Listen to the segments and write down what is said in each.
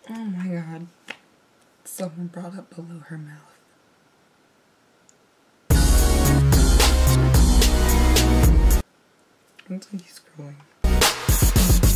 Oh my god. Someone brought up below her mouth. Continue scrolling.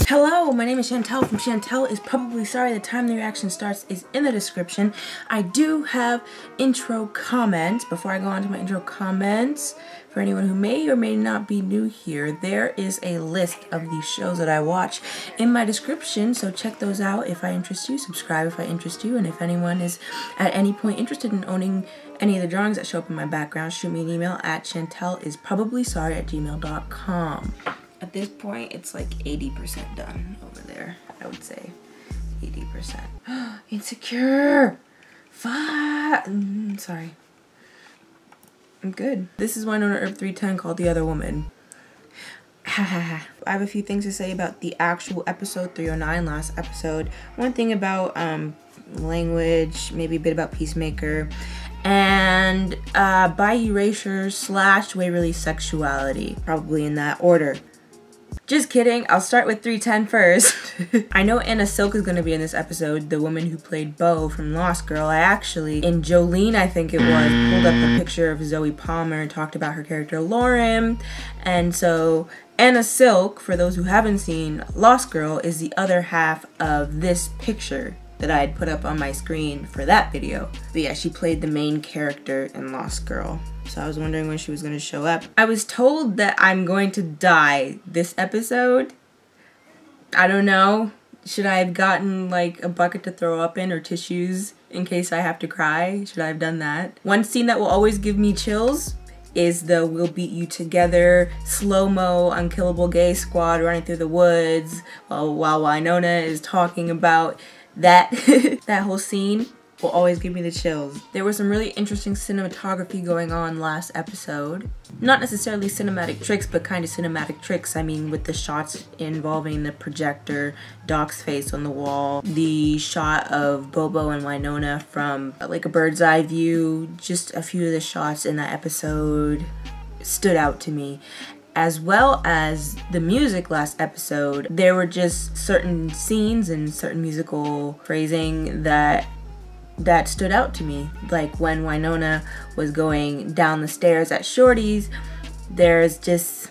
Hello, my name is Shantel from Shantel is Probably Sorry. The time the reaction starts is in the description. I do have intro comments. Before I go on to my intro comments, for anyone who may or may not be new here, there is a list of the shows that I watch in my description, so check those out if I interest you, subscribe if I interest you, and if anyone is at any point interested in owning any of the drawings that show up in my background, shoot me an email at chantelisprobablysorry@gmail.com. At this point, it's like 80% done over there, I would say. 80%. Insecure! Fuck! Sorry. I'm good. This is Wynonna Earp 3x10 called The Other Woman. I have a few things to say about the actual episode 309, last episode. One thing about language, maybe a bit about Peacemaker, and bi erasure / Waverly sexuality. Probably in that order. Just kidding, I'll start with 310 first. I know Anna Silk is going to be in this episode, the woman who played Bo from Lost Girl. I actually, in Jolene I think it was, pulled up a picture of Zoe Palmer and talked about her character Lauren. And so Anna Silk, for those who haven't seen Lost Girl, is the other half of this picture that I had put up on my screen for that video. But yeah, she played the main character in Lost Girl. So I was wondering when she was going to show up. I was told that I'm going to die this episode. I don't know. Should I have gotten like a bucket to throw up in or tissues in case I have to cry? Should I have done that? One scene that will always give me chills is the "We'll Beat You Together" slow-mo unkillable gay squad running through the woods while Wynonna is talking about that that whole scene will always give me the chills. There was some really interesting cinematography going on last episode. Not necessarily cinematic tricks, but kind of cinematic tricks. I mean, with the shots involving the projector, Doc's face on the wall, the shot of Bobo and Wynonna from like a bird's eye view. Just a few of the shots in that episode stood out to me. As well as the music last episode, there were just certain scenes and certain musical phrasing that stood out to me. Like when Wynonna was going down the stairs at Shorty's, there is this,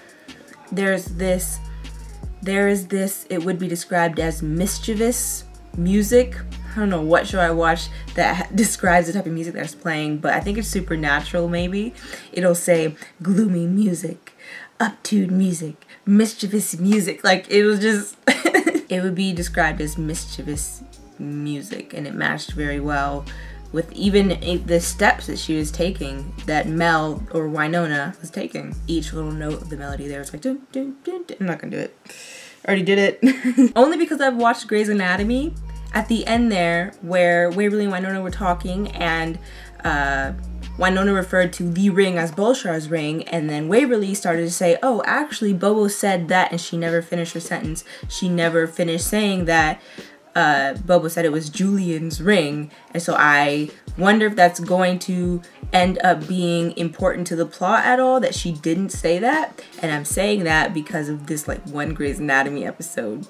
it would be described as mischievous music. I don't know what show I watched that describes the type of music that's playing, but I think it's Supernatural maybe. It'll say gloomy music, uptuned music, mischievous music. Like it was just, it would be described as mischievous music, and it matched very well with even the steps that she was taking, that Mel or Wynonna was taking. Each little note of the melody there was like dun, dun, dun, dun. I'm not gonna do it. I already did it. Only because I've watched Grey's Anatomy. At the end there, where Waverly and Wynonna were talking, and Wynonna referred to the ring as Bolshar's ring, and then Waverly started to say, oh, actually Bobo said that, and she never finished her sentence. She never finished saying that Bobo said it was Julian's ring. And so I wonder if that's going to end up being important to the plot at all, that she didn't say that. And I'm saying that because of this like one Grey's Anatomy episode.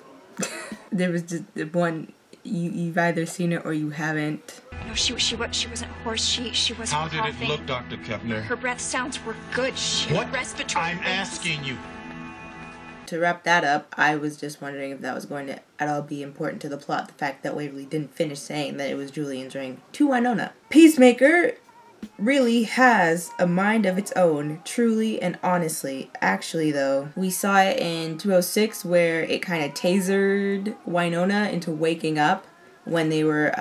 There was just one, you've either seen it or you haven't. No, she wasn't hoarse. She wasn't How did coughing. it look, Dr. Kepner? Her breath sounds were good. She What? had respiratory I'm rings. asking you. To wrap that up, I was just wondering if that was going to at all be important to the plot, the fact that Waverly didn't finish saying that it was Julian's ring to Wynonna. Peacemaker really has a mind of its own, truly and honestly. Actually though, we saw it in 206 where it kind of tasered Wynonna into waking up when they were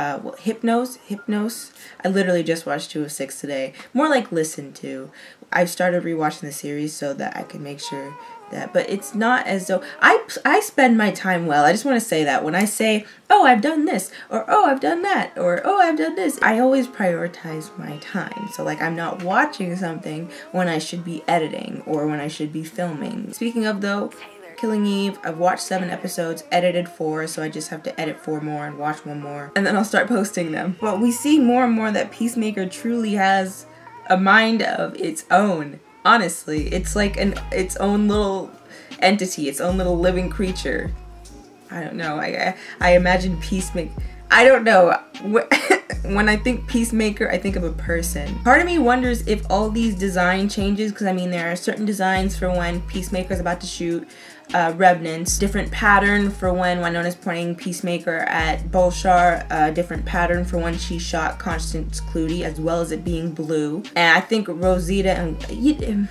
hypnos. I literally just watched 206 today. More like listened to. I've started rewatching the series so that I can make sure that, but it's not as though I spend my time well. I just want to say that when I say, oh, I've done this, or oh, I've done that, or oh, I've done this, I always prioritize my time. So like I'm not watching something when I should be editing or when I should be filming. Speaking of though, Killing Eve, I've watched 7 episodes, edited 4, so I just have to edit 4 more and watch 1 more, and then I'll start posting them. But we see more and more that Peacemaker truly has a mind of its own. Honestly, it's like its own little entity, its own little living creature. I don't know. I imagine Peacemaker. I don't know. When I think Peacemaker, I think of a person. Part of me wonders if all these design changes, because I mean there are certain designs for when Peacemaker is about to shoot Revenants, different pattern for when Wynonna's pointing Peacemaker at Bolshar, different pattern for when she shot Constance Clutie, as well as it being blue. And I think Rosita and...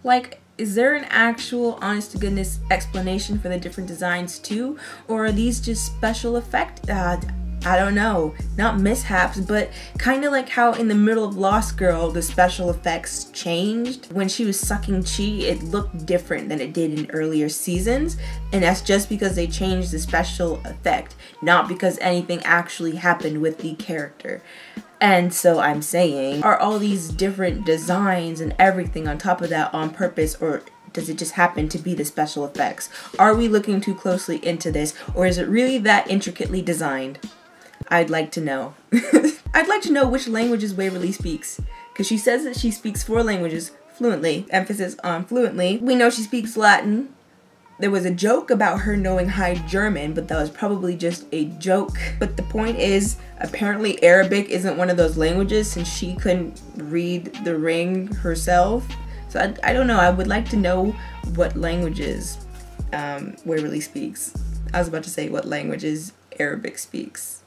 like, is there an actual honest-to-goodness explanation for the different designs too? Or are these just special effect? I don't know. Not mishaps, but kind of like how in the middle of Lost Girl, the special effects changed. When she was sucking chi, it looked different than it did in earlier seasons. And that's just because they changed the special effect, not because anything actually happened with the character. And so I'm saying, are all these different designs and everything on top of that on purpose, or does it just happen to be the special effects? Are we looking too closely into this, or is it really that intricately designed? I'd like to know. I'd like to know which languages Waverly speaks, because she says that she speaks 4 languages fluently, emphasis on fluently. We know she speaks Latin. There was a joke about her knowing High German, but that was probably just a joke. But the point is, apparently Arabic isn't one of those languages since she couldn't read The Ring herself. So I don't know, I would like to know what languages Waverly speaks. I was about to say what languages Arabic speaks.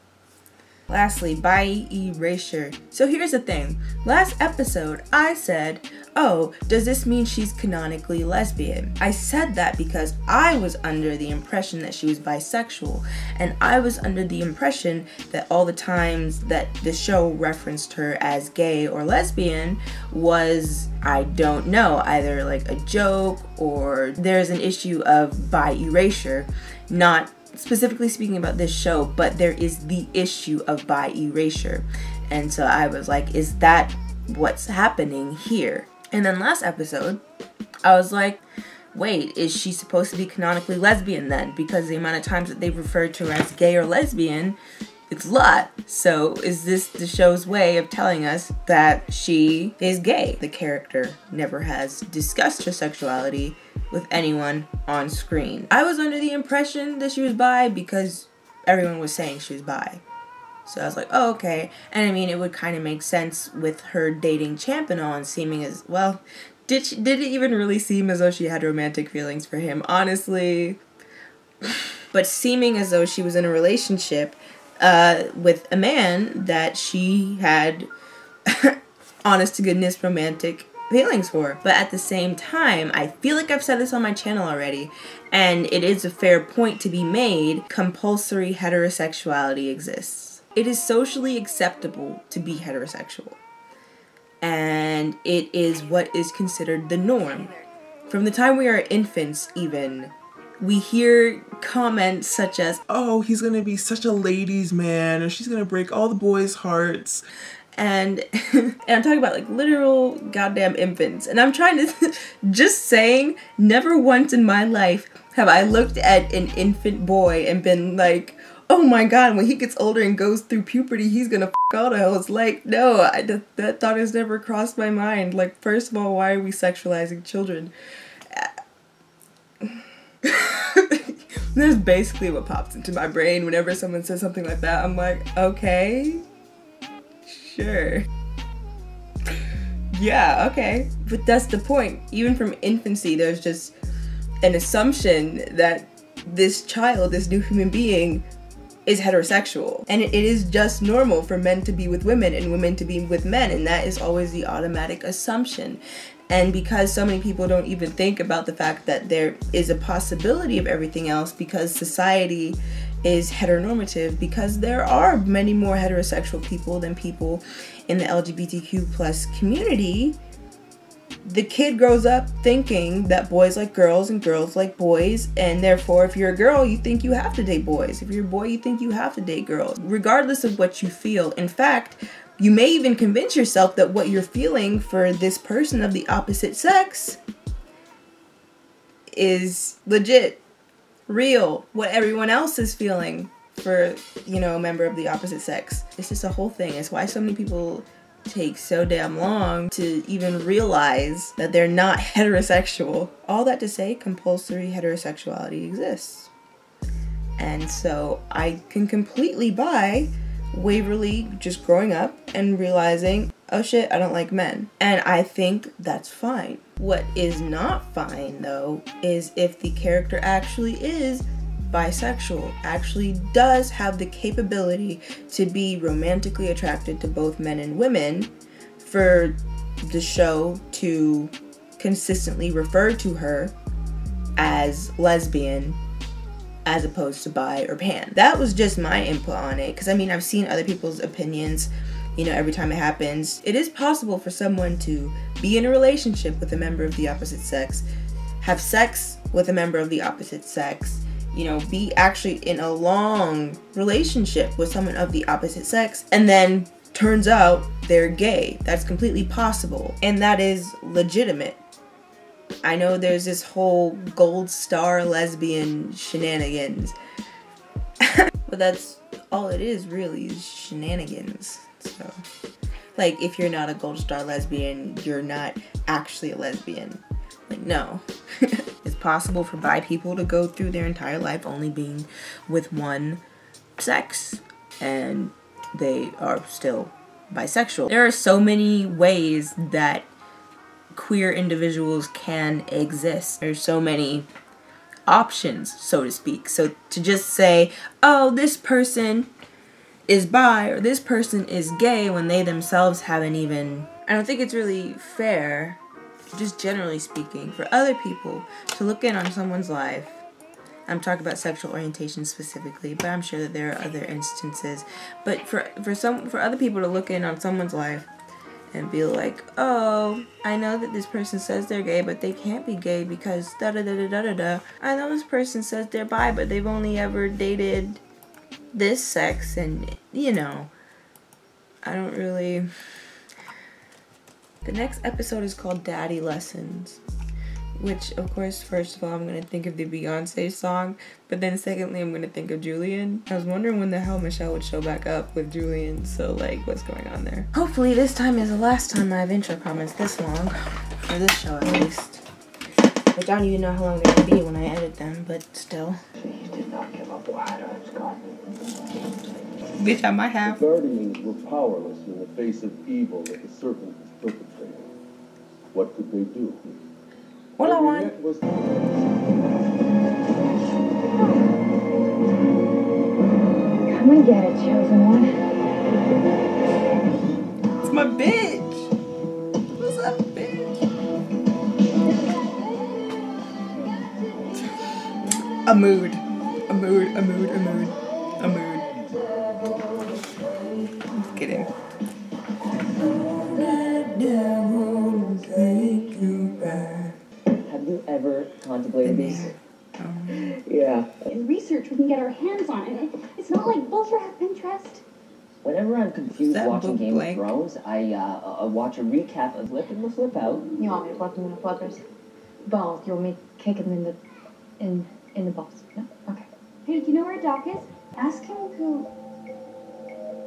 Lastly, by erasure. So here's the thing. Last episode, I said, oh, does this mean she's canonically lesbian? I said that because I was under the impression that she was bisexual, and I was under the impression that all the times that the show referenced her as gay or lesbian was, I don't know, either like a joke or there's an issue of by erasure, not specifically speaking about this show, but there is the issue of by erasure. And so I was like, is that what's happening here? And then last episode, I was like, wait, is she supposed to be canonically lesbian then? Because the amount of times that they've referred to her as gay or lesbian, it's a lot. So is this the show's way of telling us that she is gay? The character never has discussed her sexuality with anyone on screen. I was under the impression that she was bi because everyone was saying she was bi. So I was like, oh, okay. And I mean, it would kind of make sense with her dating Champino and seeming as, well, did it even really seem as though she had romantic feelings for him? Honestly. But seeming as though she was in a relationship with a man that she had honest to goodness romantic feelings for. But at the same time, I feel like I've said this on my channel already, and it is a fair point to be made, compulsory heterosexuality exists. It is socially acceptable to be heterosexual, and it is what is considered the norm. From the time we are infants even, we hear comments such as, oh, he's gonna be such a ladies' man, or she's gonna break all the boys' hearts. And I'm talking about like literal goddamn infants. And I'm trying to, just saying, never once in my life have I looked at an infant boy and been like, oh my god, when he gets older and goes through puberty, he's gonna f*** all the hoes. Like, no, that thought has never crossed my mind. Like, first of all, why are we sexualizing children? That's basically what pops into my brain whenever someone says something like that. I'm like, okay, sure. Yeah, okay. But that's the point. Even from infancy, there's just an assumption that this child, this new human being, is heterosexual. And it is just normal for men to be with women and women to be with men, and that is always the automatic assumption. And because so many people don't even think about the fact that there is a possibility of everything else, because society is heteronormative, because there are many more heterosexual people than people in the LGBTQ plus community, the kid grows up thinking that boys like girls and girls like boys, and therefore if you're a girl, you think you have to date boys. If you're a boy, you think you have to date girls, regardless of what you feel. In fact, you may even convince yourself that what you're feeling for this person of the opposite sex is legit, real, what everyone else is feeling for, you know, a member of the opposite sex. It's just a whole thing. It's why so many people take so damn long to even realize that they're not heterosexual. All that to say, compulsory heterosexuality exists. And so I can completely buy Waverly just growing up and realizing, oh shit, I don't like men. And I think that's fine. What is not fine, though, is if the character actually is bisexual, actually does have the capability to be romantically attracted to both men and women, for the show to consistently refer to her as lesbian as opposed to bi or pan. That was just my input on it, because I mean, I've seen other people's opinions, you know, every time it happens. It is possible for someone to be in a relationship with a member of the opposite sex, have sex with a member of the opposite sex, you know, be actually in a long relationship with someone of the opposite sex, and then turns out they're gay. That's completely possible, and that is legitimate. I know there's this whole gold star lesbian shenanigans, but that's all it is, really, is shenanigans. So, like, if you're not a gold star lesbian, you're not actually a lesbian. Like, no. It's possible for bi people to go through their entire life only being with one sex, and they are still bisexual. There are so many ways that queer individuals can exist. There's so many options, so to speak. So to just say, oh, this person is bi or this person is gay when they themselves haven't even... I don't think it's really fair, just generally speaking, for other people to look in on someone's life. I'm talking about sexual orientation specifically, but I'm sure that there are other instances. But for other people to look in on someone's life and be like, oh, I know that this person says they're gay, but they can't be gay because da-da-da-da-da-da. I know this person says they're bi, but they've only ever dated this sex, and, you know, I don't really... The next episode is called Daddy Lessons, which, of course, first of all, I'm going to think of the Beyonce song, but then secondly, I'm going to think of Julian. I was wondering when the hell Michelle would show back up with Julian, so, like, what's going on there? Hopefully this time is the last time I have intro comments this long, for this show at least. Which I don't even know how long they're going to be when I edit them, but still. She did not give up wide eyes, God. Bitch, I might have. The guardians were powerless in the face of evil that the serpent was perpetrating. What could they do? All I want. Come and get it, chosen one. It's my bitch. What's up, bitch? A mood. A mood, a mood, a mood, a mood. Let's get in. Have you ever contemplated these? Yeah. In research we can get our hands on it. It's not like bullshit have Pinterest. Whenever I'm confused that watching book Game blank? of Thrones, I watch a recap of Flip and the Flip Out. You want me to flip them in the flippers? Balls. You want me to kick them in the balls? No? Okay. Hey, do you know where Doc is? Ask him who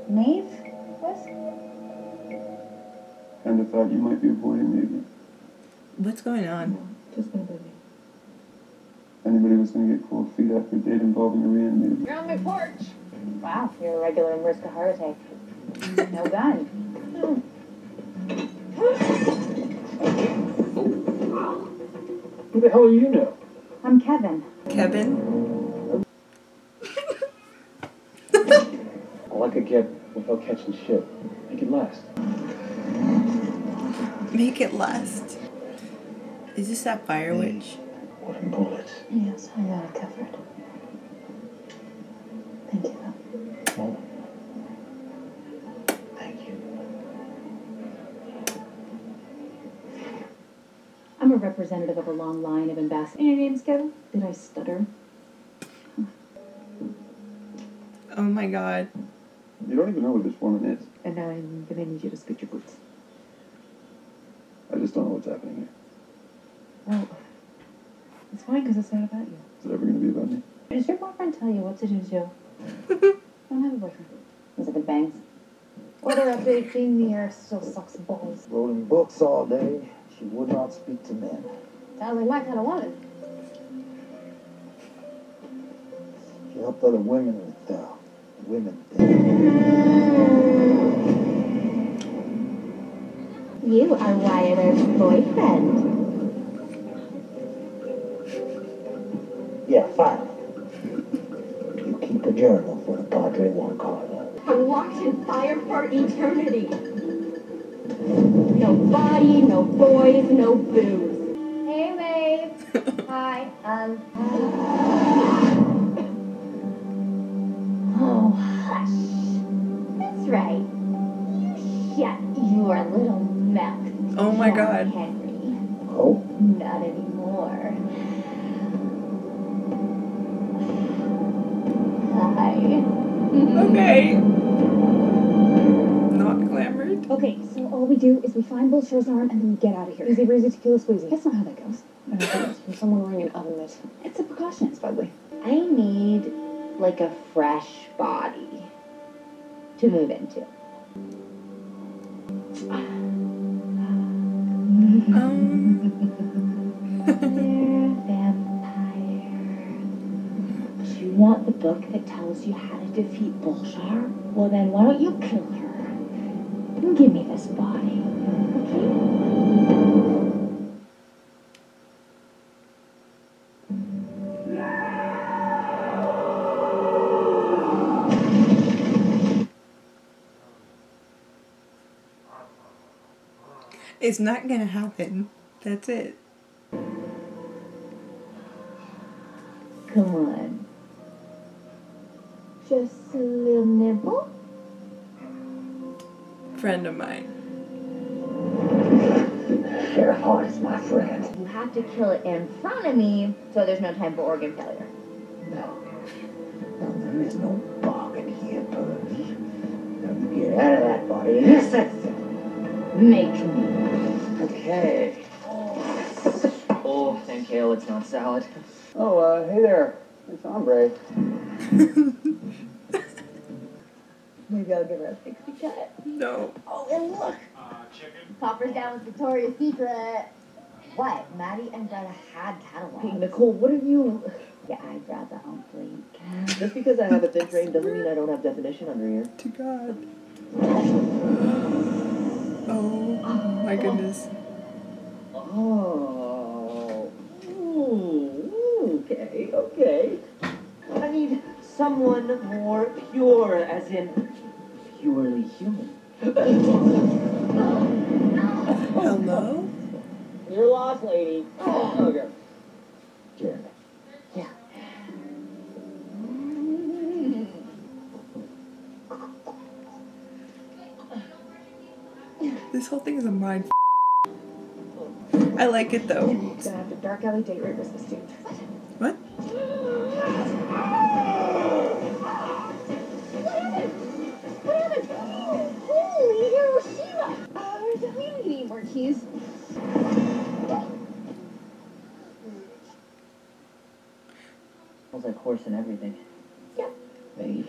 Maeve was? Kind of thought you might be avoiding me again. What's going on? Just gonna be me. Anybody was going to get cold feet after a date involving a reanimator. You're on my porch. Wow, you're a regular and risk a heart attack. No gun. Who the hell are you now? I'm Kevin. Kevin? All I could get without catching shit. Make it last. Make it last. Is this that fire witch? Wooden bullets. Yes, I got it covered. Thank you. Oh. Thank you. I'm a representative of a long line of ambassadors. And your name's Kevin? Did I stutter? Oh my god. You don't even know what this woman is. And now I'm gonna need you to scoot your boots. I just don't know what's happening here. Well, it's fine because it's not about you. Is it ever going to be about me? Does your boyfriend tell you what to do too? I don't have a boyfriend. Is it the bangs? Weather update being the air still sucks balls. Rolling books all day. She would not speak to men. Sounds like my kind of woman. She helped other women with women. You are Wyatt Earp's boyfriend. Yeah, fine. You keep a journal for the Padre Juan Carlo. I'm locked in fire for eternity. No body, no boys, no booze. Hey, babe. Hi. Oh, hush. That's right. Shut your little mouth. Oh my John God. Henry. Oh? Not anymore. Hi. Okay. Not glamored. Okay, so all we do is we find Bullshire's arm and then we get out of here. Easy breezy, tequila squeezy. That's not how that goes. From someone wearing an oven mitt. It's a precaution. It's ugly. I need, like, a fresh body to move into. They're vampires. You want the book that tells you how to defeat Bullshire? Well, then why don't you kill her? And give me this body, okay? It's not gonna happen. That's it. Come on. Just a little nibble? Friend of mine. Fair heart is my friend. You have to kill it in front of me, so there's no time for organ failure. No. No, there is no bargain here, Purdy. Now you get out of that body in this instant. Make me. Okay. Oh, thank hell it's not salad. Oh, hey there. It's Hombre. Maybe I'll give her a 60 cut. No. Oh, and look! Copper's down with Victoria's Secret. What? Maddie and Greta had catalogs. Hey, Nicole, what are you... Your eyebrows are on fleek. Just because I have a thin frame doesn't mean I don't have definition under here. To God. Oh my goodness. Oh. Okay, okay. I need someone more pure, as in purely human. Hello? You're lost, lady. Okay. Jeremy. Yeah. This whole thing is a mind. I like it though. Gonna have to dark alley date rape this dude. What? What happened? Holy Hiroshima! We don't need any more keys. Smells like horse and everything. Hey,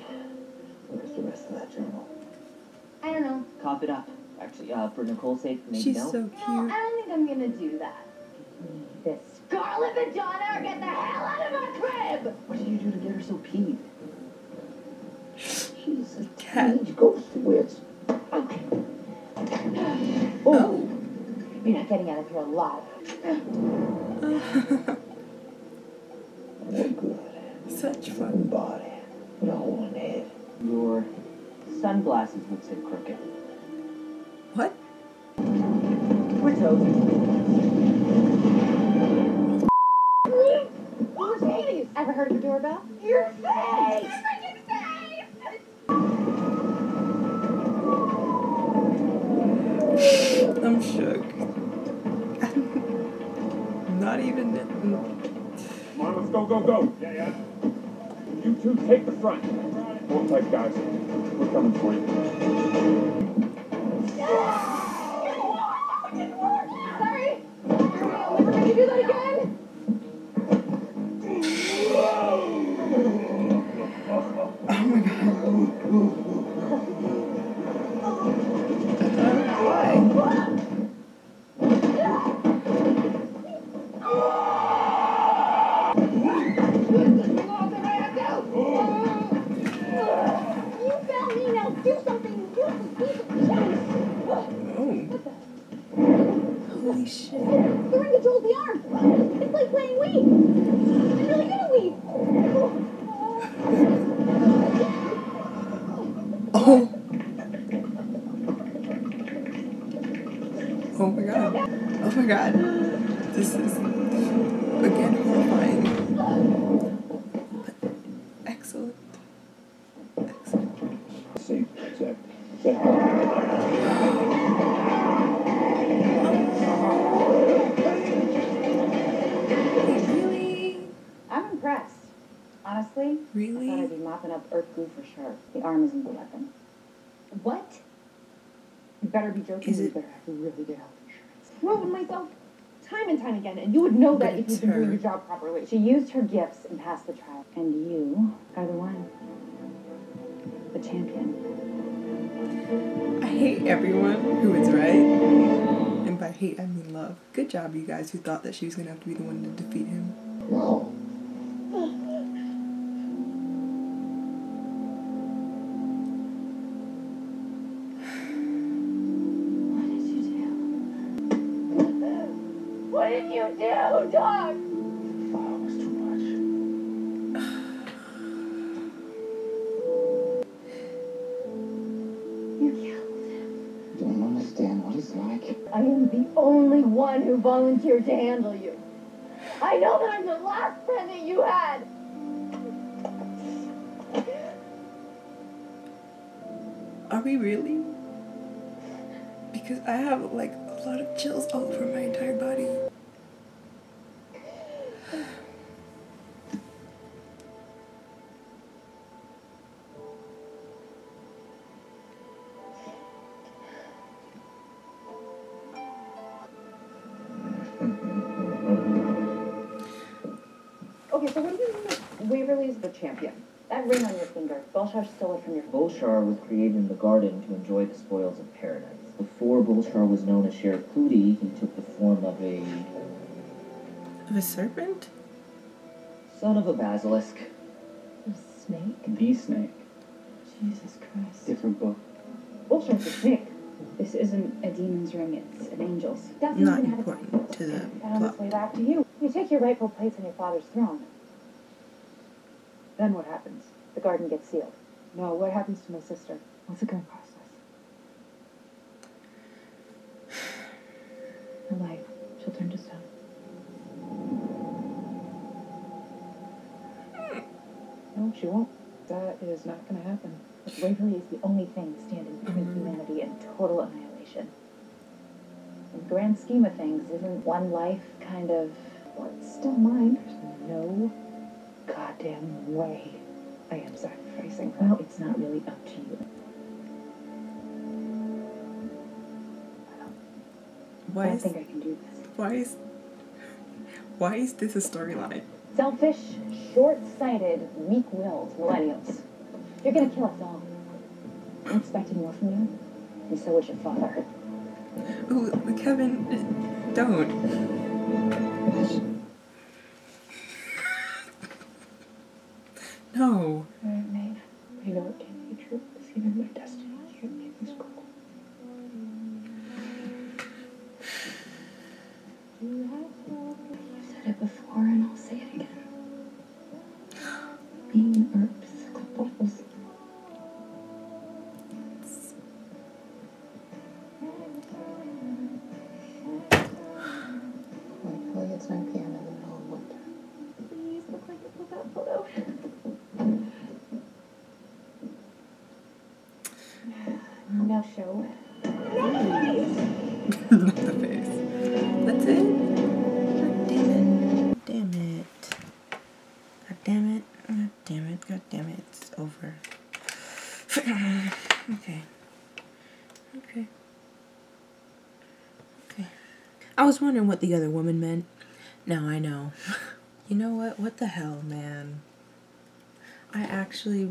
where's the rest of that journal? I don't know. Cough it up. Actually, for Nicole's sake, maybe She's no. so No, I cute. don't think I'm gonna do that. This scarlet vagina, get the hell out of my crib! What did you do to get her so peeved? She's a Cat. teenage ghost witch. Okay. Oh. You're not getting out of here alive. What good? Such One fun. body, but a whole head. Your sunglasses would sit crooked. What? We're toast. Mercedes! Ever heard of a doorbell? Your face! Freaking face! I'm shook. Not even. Come on, let's go, go, go. Yeah. You two take the front. Hold tight, guys. We're coming for you. Sorry! I'll never make you do that again! Oh my God. Honestly, Really? I thought I'd be mopping up Earp glue for sure. The arm isn't the weapon. What? You better be joking. Is You it- better have really good health insurance. Ruined myself time and time again, and you would know But that if it's you'd been doing her. your job properly. She used her gifts and passed the trial. And you are the one. The champion. I hate everyone who is right. And by hate, I mean love. Good job, you guys who thought that she was going to have to be the one to defeat him. No. What did you do? What did you do, Doc? Oh, it was too much. You killed him. You don't understand what it's like. I am the only one who volunteered to handle you. I know that I'm the last friend that you had. Are we really? Because I have like a lot of chills all over my entire body. Okay, so what do you mean that Waverly's the champion? That ring on your finger, Belshar stole it from your Bulshar was created in the garden to enjoy the spoils of paradise. Before Bulshar was known as Sheriff Clootie, he took the form of a Of a serpent? son of a basilisk. snake. The snake. Jesus Christ. Different book. Bulshar's a snake. This isn't a demon's ring, it's an angel's. Doesn't Not even have important to the found its plot. way back to you. You take your rightful place on your father's throne. Then what happens? The garden gets sealed. No, what happens to my sister? What's it gonna cost us? Her life. She'll turn to stone. No, she won't. That is not gonna happen. But Waverly is the only thing standing between humanity and total annihilation. In the grand scheme of things, isn't one life kind of, well, it's still mine. There's no goddamn way I am sacrificing her. Well, it's not really up to you. I Why don't is, think I can do this. why is this a storyline? Selfish, short-sighted, weak-willed millennials. You're gonna kill us all. I expected more from you, and so would your father. Ooh, Kevin, don't. No. Alright, Maeve. I know it can't be true, because even my destiny can't be this cruel. You've said it before, and I'll say it again. Being Earp's couples. Thankfully, it's 9 p.m. in the middle of winter. Please look like you pulled that photo. No show. Not the face. That's it? God damn it. Damn it. God damn it. God damn it. God damn it. It's over. Okay. Okay. Okay. I was wondering what the other woman meant. Now I know. You know what? What the hell, man? I actually...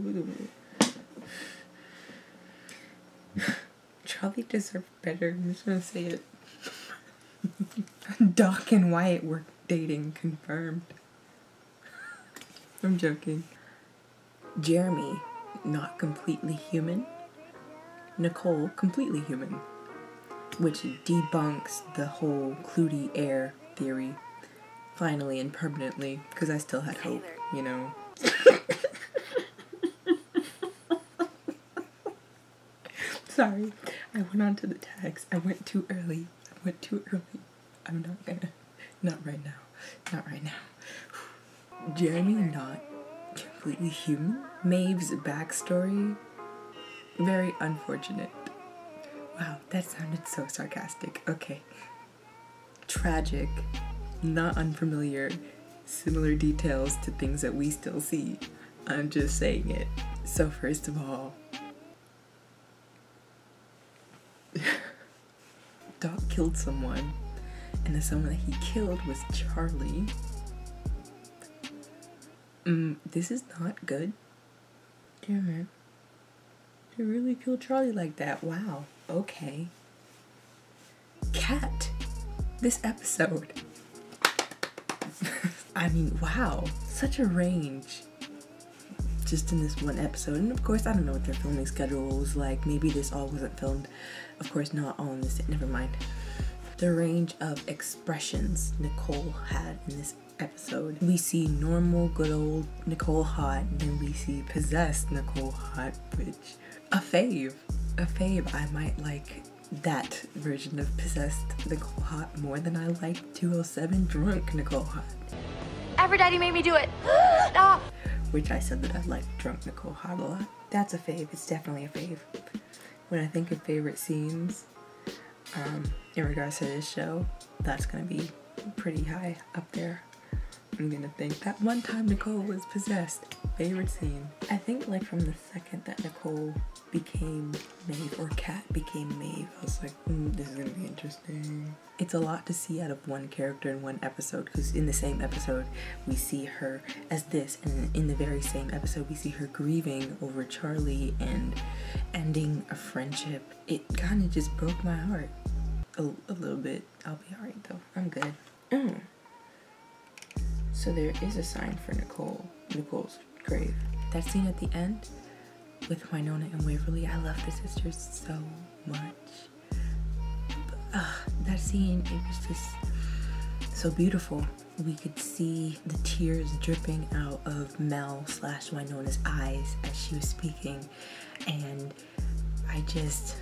Charlie deserved better. I'm just gonna say it. Doc and Wyatt were dating, confirmed. I'm joking. Jeremy, not completely human. Nicole, completely human. Which debunks the whole Clootie heir theory. Finally and permanently, because I still had hope, you know. Sorry, I went on to the tags. I went too early. I'm not gonna. Not right now. Not right now. Jeremy not completely human. Maeve's backstory, very unfortunate. Wow, that sounded so sarcastic. Okay. Tragic, not unfamiliar, similar details to things that we still see. I'm just saying it. So first of all, Doc killed someone, and the someone that he killed was Charlie. This is not good. Yeah, man. You really killed Charlie like that? Wow. Okay. Cat. This episode. I mean, wow. Such a range. Just in this one episode. And of course, I don't know what their filming schedule was like. Maybe this all wasn't filmed. Of course, not all in this. Never mind. The range of expressions Nicole had in this episode. We see normal, good old Nicole Hot, and then we see possessed Nicole Hot, which a fave. I might like that version of possessed Nicole Hot more than I like 207 drunk Nicole Hot. Aphrodite made me do it. Which I said that I like drunk Nicole Hot a lot. That's a fave. It's definitely a fave. When I think of favorite scenes, in regards to this show, that's gonna be pretty high up there. I'm gonna think that one time Nicole was possessed. Favorite scene. I think like from the second that Nicole became Maeve, or Kat became Maeve, I was like, this is gonna be interesting. It's a lot to see out of one character in one episode, because in the same episode we see her as this, and in the very same episode we see her grieving over Charlie and ending a friendship. It kind of just broke my heart a little bit. I'll be alright though. I'm good. So there is a sign for Nicole's grave. That scene at the end with Wynonna and Waverly, I love the sisters so much. That scene, it was just so beautiful. We could see the tears dripping out of Mel / Wynonna's eyes as she was speaking, and I just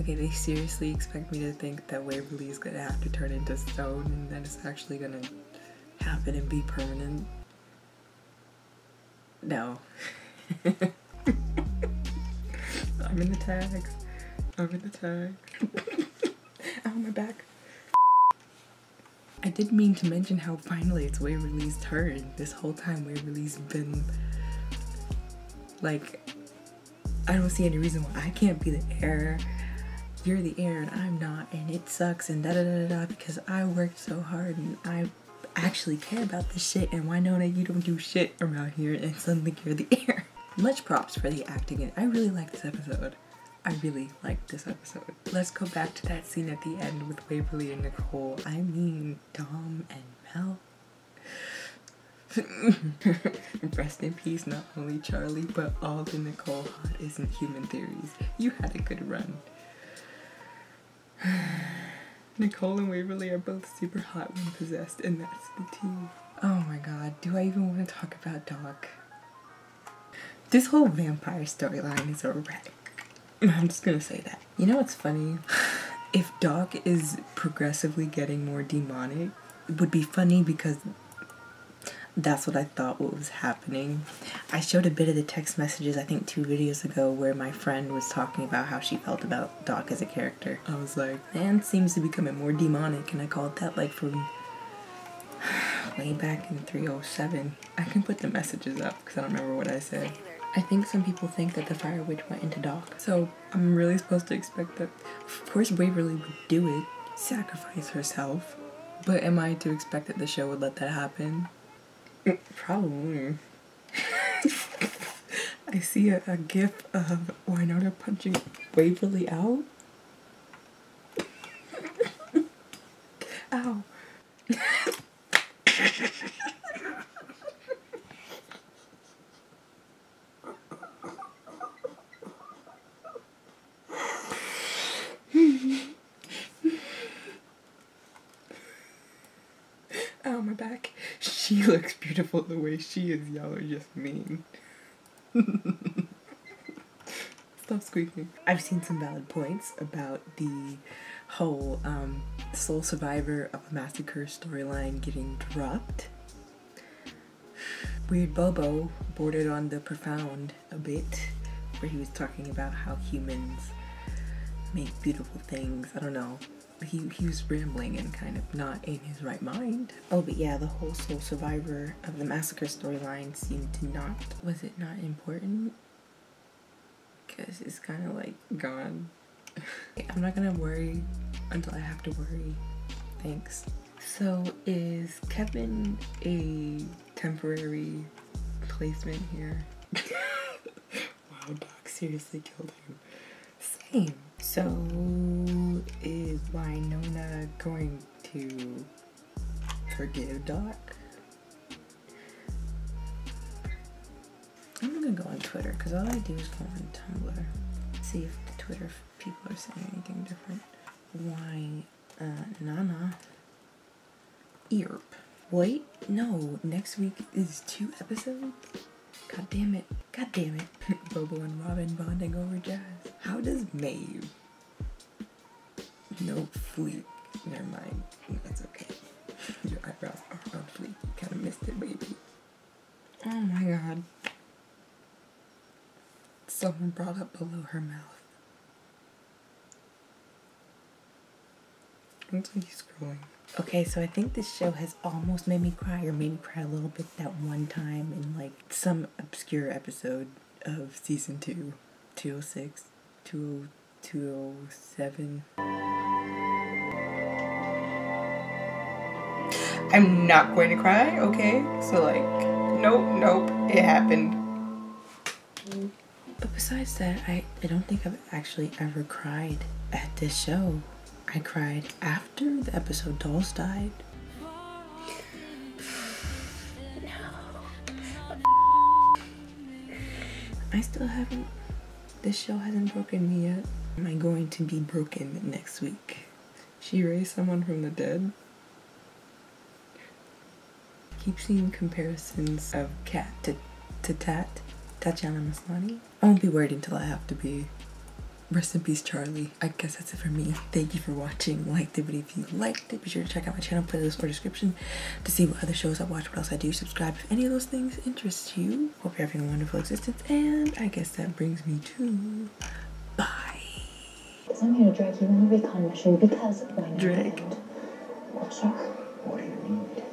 okay, they seriously expect me to think that Waverly is gonna have to turn into stone and that it's actually gonna happen and be permanent? No. I'm in the tags. Ow, my back. I did mean to mention how finally it's Waverly's turn. This whole time Waverly's been like, I don't see any reason why I can't be the heir. You're the heir and I'm not, and it sucks and da-da-da-da-da, because I worked so hard and I actually care about this shit, and Wynonna, you don't do shit around here, and suddenly you're the heir. Much props for the acting. I really like this episode. Let's go back to that scene at the end with Waverly and Nicole. I mean, Dom and Mel. Rest in peace, not only Charlie, but all the Nicole Hot Isn't Human theories. You had a good run. Nicole and Waverly are both super hot when possessed, and that's the tea. Oh my god, do I even want to talk about Doc? This whole vampire storyline is a wreck. I'm just gonna say that. You know what's funny? If Doc is progressively getting more demonic, it would be funny because that's what I thought was happening. I showed a bit of the text messages, I think 2 videos ago, where my friend was talking about how she felt about Doc as a character. I was like, man seems to be becoming more demonic, and I called that like from way back in 307. I can put the messages up because I don't remember what I said. I think some people think that the Fire Witch went into Doc, so I'm really supposed to expect that. Of course Waverly would do it, sacrifice herself, but am I to expect that the show would let that happen? Probably. I see a gif of Wynonna punching Waverly out. Ow. Ow, my back. She looks beautiful the way she is. Y'all are just mean. Stop squeaking. I've seen some valid points about the whole sole survivor of a massacre storyline getting dropped. Weird Bobo bordered on the profound a bit, where he was talking about how humans make beautiful things. I don't know. he was rambling and kind of not in his right mind. Oh, but yeah, the whole sole survivor of the massacre storyline seemed to not, was it not important? Because it's kind of like gone. I'm not gonna worry until I have to worry. Thanks. So is Kevin a temporary placement here? Wow, Doc seriously killed him. Same. So is Wynonna going to forgive Doc? I'm gonna go on Twitter because all I do is go on Tumblr. See if the Twitter people are saying anything different. Wynonna Earp. Wait, no, next week is 2 episodes? God damn it. God damn it. Bobo and Robin bonding over jazz. How does Maeve? No, fleek. Never mind. That's okay. Your eyebrows are on fleek. You kind of missed it, baby. Oh my god. Someone brought up below her mouth. Looks like he's scrolling. Okay, so I think this show has almost made me cry, or made me cry a little bit that one time in like some obscure episode of season 2, 206, 207. I'm not going to cry, okay? So like, nope, it happened. But besides that, I don't think I've actually ever cried at this show. I cried after the episode Dolls died. I still haven't, this show hasn't broken me yet. Am I going to be broken next week? She raised someone from the dead. Keep seeing comparisons of Kat to Tatiana Maslany. I won't be worried until I have to be. Rest in peace, Charlie. I guess that's it for me. Thank you for watching. Like the video if you liked it. Be sure to check out my channel playlist or description to see what other shows I watch, what else I do. Subscribe if any of those things interest you. Hope you're having a wonderful existence. And I guess that brings me to bye. I'm here to drag you in a recon mission because of my Drag? Well, sure. What do you need?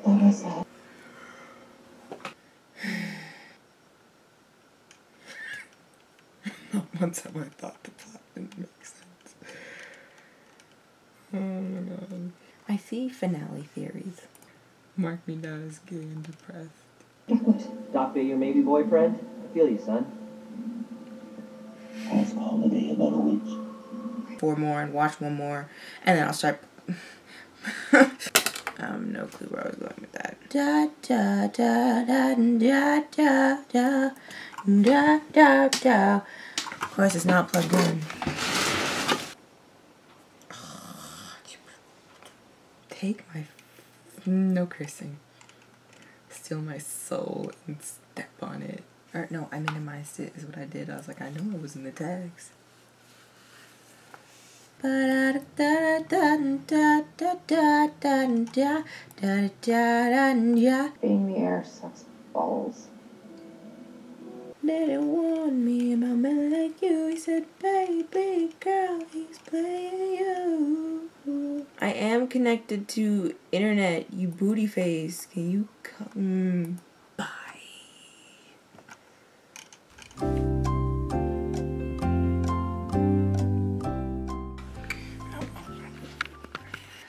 Like I said. Not once have I thought the plot didn't make sense. Oh my god. I see finale theories. Mark me down as gay and depressed. Doc be your maybe boyfriend? I feel you, son. Ask holiday about a week. 4 more and watch 1 more, and then I'll start. No clue where I was going with that. Da da da da da da da da da da. Of course, it's not plugged in. Take my no cursing. Steal my soul and step on it. Or no, I minimized it is what I did. I was like, I know it was in the tags. Being the air sucks balls. Didn't warn me about men like you. He said, baby girl, he's playing you. I am connected to internet, you booty face. Can you come?